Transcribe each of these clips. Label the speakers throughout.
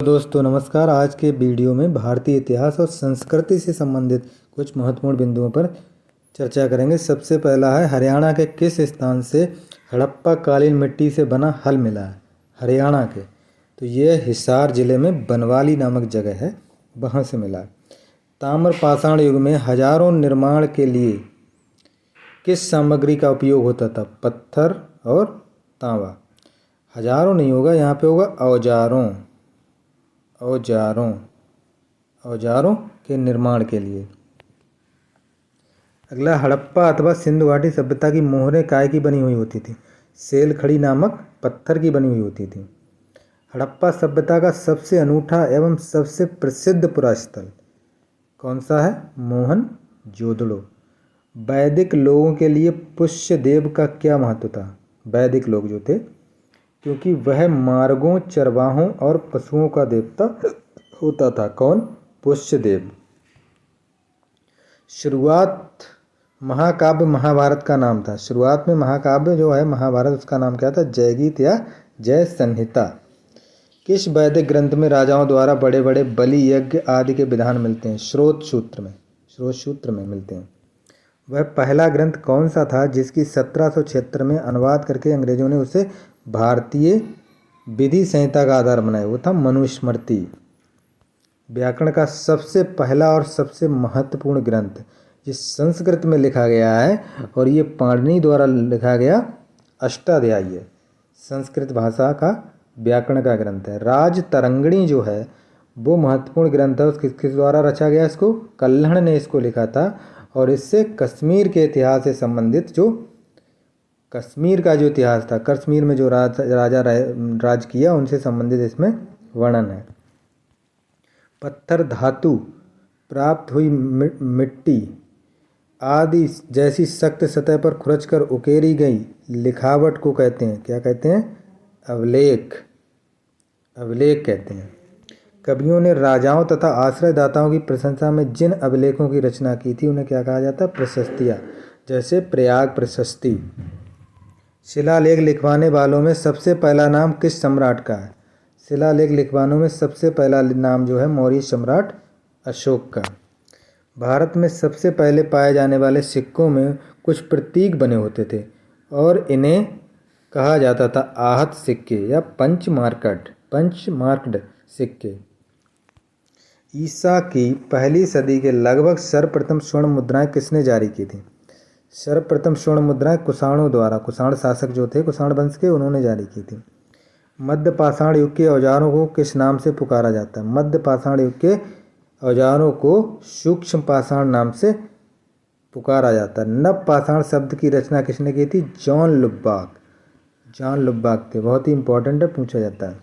Speaker 1: दोस्तों नमस्कार। आज के वीडियो में भारतीय इतिहास और संस्कृति से संबंधित कुछ महत्वपूर्ण बिंदुओं पर चर्चा करेंगे। सबसे पहला है, हरियाणा के किस स्थान से हड़प्पा कालीन मिट्टी से बना हल मिला है? हरियाणा के, तो यह हिसार जिले में बनवाली नामक जगह है, वहाँ से मिला है। ताम्र पाषाण युग में हजारों निर्माण के लिए किस सामग्री का उपयोग होता था? पत्थर और तांबा। हजारों नहीं होगा, यहाँ पे होगा औजारों औजारों के निर्माण के लिए। अगला, हड़प्पा अथवा सिंधु घाटी सभ्यता की मोहरें काय की बनी हुई होती थी? सेल खड़ी नामक पत्थर की बनी हुई होती थी। हड़प्पा सभ्यता का सबसे अनूठा एवं सबसे प्रसिद्ध पुरास्थल कौन सा है? मोहनजोदड़ो। वैदिक लोगों के लिए पुष्य देव का क्या महत्व था? वैदिक लोग जो थे, क्योंकि वह मार्गों, चरवाहों और पशुओं का देवता होता था। कौन? पुष्य देव। शुरुआत महाकाव्य महाभारत का नाम था। शुरुआत में महाकाव्य जो है महाभारत, उसका नाम क्या था? जयगीत या जय संहिता। किस वैदिक ग्रंथ में राजाओं द्वारा बड़े बड़े बलि यज्ञ आदि के विधान मिलते हैं? श्रोत सूत्र में मिलते हैं। वह पहला ग्रंथ कौन सा था जिसकी 1776 में अनुवाद करके अंग्रेजों ने उसे भारतीय विधि संहिता का आधार बनाया? वो था मनुस्मृति। व्याकरण का सबसे पहला और सबसे महत्वपूर्ण ग्रंथ, ये संस्कृत में लिखा गया है और ये पाणिनि द्वारा लिखा गया अष्टाध्यायी है। संस्कृत भाषा का व्याकरण का ग्रंथ है। राजतरंगिणी जो है वो महत्वपूर्ण ग्रंथ है। उसके किस द्वारा रचा गया? इसको कल्हण ने इसको लिखा था और इससे कश्मीर के इतिहास से संबंधित, जो कश्मीर का जो इतिहास था, कश्मीर में जो राजा राज किया, उनसे संबंधित इसमें वर्णन है। पत्थर धातु प्राप्त हुई मिट्टी आदि जैसी सख्त सतह पर खुरचकर उकेरी गई लिखावट को कहते हैं, क्या कहते हैं? अभिलेख कहते हैं। कवियों ने राजाओं तथा आश्रयदाताओं की प्रशंसा में जिन अभिलेखों की रचना की थी उन्हें क्या कहा जाता है? प्रशस्तियाँ। जैसे प्रयाग प्रशस्ति। शिलालेख लिखवाने वालों में सबसे पहला नाम किस सम्राट का है? शिलालेख लिखवानों में सबसे पहला नाम जो है मौर्य सम्राट अशोक का। भारत में सबसे पहले पाए जाने वाले सिक्कों में कुछ प्रतीक बने होते थे और इन्हें कहा जाता था आहत सिक्के या पंचमार्क्ड सिक्के। ईसा की पहली सदी के लगभग सर्वप्रथम स्वर्ण मुद्राएं किसने जारी की थी? सर्वप्रथम स्वर्ण मुद्राएं कुषाणों द्वारा, कुषाण शासक जो थे, कुषाण वंश के, उन्होंने जारी की थी। मध्य पाषाण युग के औजारों को किस नाम से पुकारा जाता है? मध्य पाषाण युग के औजारों को सूक्ष्म पाषाण नाम से पुकारा जाता है। नव पाषाण शब्द की रचना किसने की थी? जॉन लुब्बाक थे। बहुत ही इंपॉर्टेंट है, पूछा जाता है।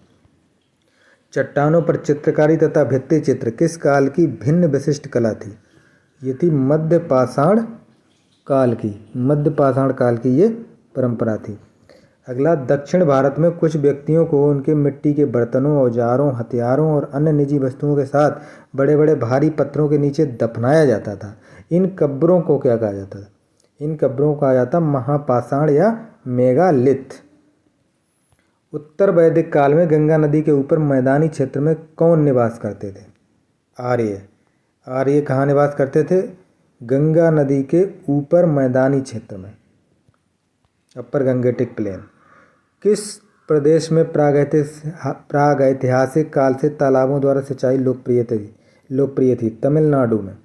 Speaker 1: चट्टानों पर चित्रकारी तथा भित्ति चित्र किस काल की भिन्न विशिष्ट कला थी? ये थी मध्य पाषाण काल की ये परंपरा थी। अगला, दक्षिण भारत में कुछ व्यक्तियों को उनके मिट्टी के बर्तनों, औजारों, हथियारों और अन्य निजी वस्तुओं के साथ बड़े बड़े भारी पत्थरों के नीचे दफनाया जाता था। इन कब्रों को क्या कहा जाता था? इन कब्रों को कहा जाता महापाषाण या मेगालिथ। उत्तर वैदिक काल में गंगा नदी के ऊपर मैदानी क्षेत्र में कौन निवास करते थे? आर्य कहाँ निवास करते थे? गंगा नदी के ऊपर मैदानी क्षेत्र में, अपर गंगेटिक प्लेन। किस प्रदेश में प्रागैतिहासिक काल से तालाबों द्वारा सिंचाई लोकप्रिय थी? तमिलनाडु में।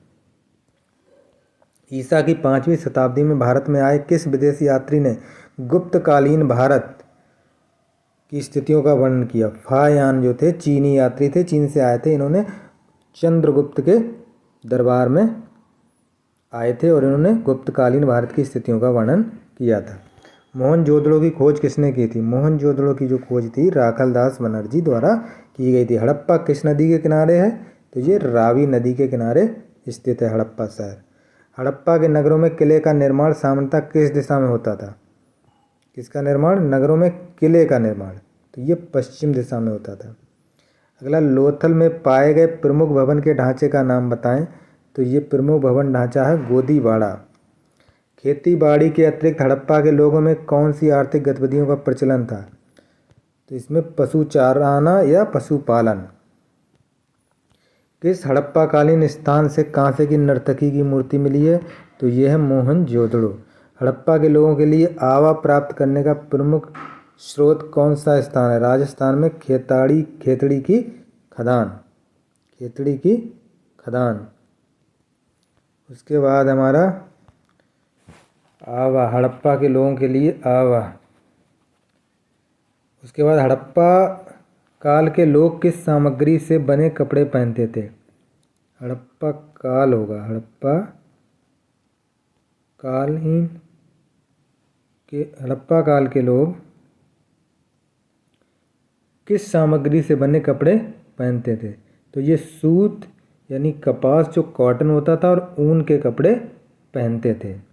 Speaker 1: ईसा की 5वीं शताब्दी में भारत में आए किस विदेशी यात्री ने गुप्तकालीन भारत की स्थितियों का वर्णन किया? फायान जो थे, चीनी यात्री थे, चीन से आए थे। इन्होंने चंद्रगुप्त के दरबार में आए थे और इन्होंने गुप्तकालीन भारत की स्थितियों का वर्णन किया था। मोहनजोदड़ो की खोज किसने की थी? मोहनजोदड़ो की जो खोज थी राखलदास बनर्जी द्वारा की गई थी। हड़प्पा किस नदी के किनारे है? तो ये रावी नदी के किनारे स्थित है हड़प्पा शहर। हड़प्पा के नगरों में किले का निर्माण सामान्यतः किस दिशा में होता था? किसका निर्माण? नगरों में किले का निर्माण, तो ये पश्चिम दिशा में होता था। अगला, लोथल में पाए गए प्रमुख भवन के ढांचे का नाम बताएं। तो ये प्रमुख भवन ढांचा है गोदीवाड़ा। खेती बाड़ी के अतिरिक्त हड़प्पा के लोगों में कौन सी आर्थिक गतिविधियों का प्रचलन था? तो इसमें पशु चाराना या पशुपालन। किस हड़प्पाकालीन स्थान से कांसे की नर्तकी की मूर्ति मिली है? तो ये है मोहनजोदड़ो। हड़प्पा के लोगों के लिए आवा प्राप्त करने का प्रमुख स्रोत कौन सा स्थान है? राजस्थान में खेतड़ी की खदान। खेतड़ी की खदान। उसके बाद हमारा आवा, हड़प्पा के लोगों के लिए आवा। उसके बाद हड़प्पा काल के लोग किस सामग्री से बने कपड़े पहनते थे? हड़प्पा काल होगा, हड़प्पा काल के लोग किस सामग्री से बने कपड़े पहनते थे? तो ये सूत यानी कपास जो कॉटन होता था और ऊन के कपड़े पहनते थे।